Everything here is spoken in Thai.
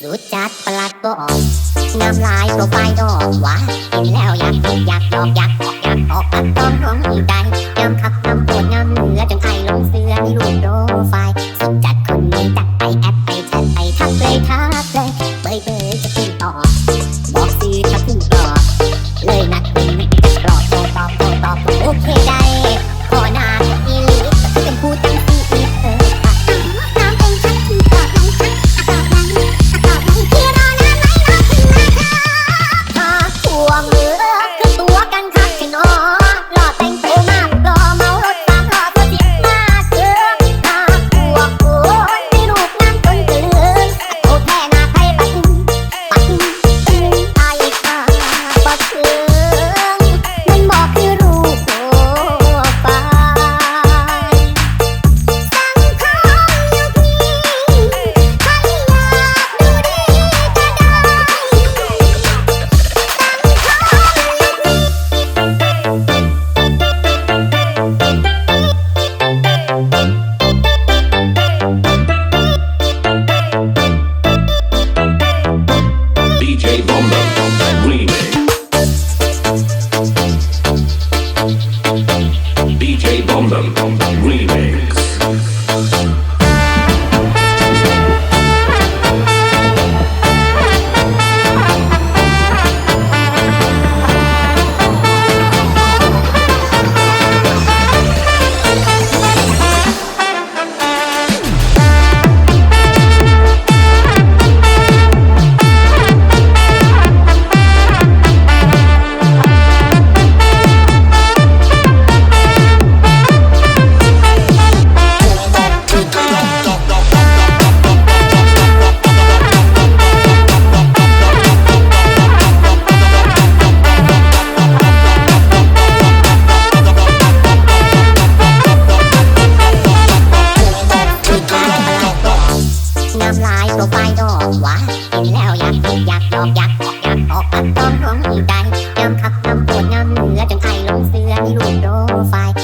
สุดจัดประหลาดบอกงามลายโปรไฟล์ดอกว่าเห็นแล้วอยากดอกอยากออกตัดต้องร้องอีกได้งามคักงามโปรดงามเหลือจนไอลงเสื้อในรูปโปรไฟล์สุดจัดคนนี้จัดไปแอปไปแชทไปทักเลยเบยจะขึ้นต่อบอกซื้อถ้าขึ้นต่อเลยนัดคุยจะรอโทรตอบโอเคได้ขอหน้าอีลิสจะเป็นผู้ตั้งที่อีกน้ำเป็นชักที่ตอบไหนที่รอน้ำไหลรอขึ้นมาค่ะทวงเรือคือตัวกันคักขึ้นอ๋อรอแต่งตัวมากรอเมารถตามรอตัวจิตมาเจอทวงโอนในรูปนั่งจนเกลือนโตแค่หน้าไทยปักไอค่ะปักเคืองมันบอกคือรูปโปรไฟล์สังคมยุคนี้ใครอยากดูดีก็ได้DJ Bomber Remix. DJ Bomber Remix.งามลายโปรไฟล์ดอกว่าเห็นแล้วอยากดอกอยากออกตัดต้องร้องอีกได้งามคักงามโปรดงามเหลือจนไอลงเสื้อในรูปโปรไฟล์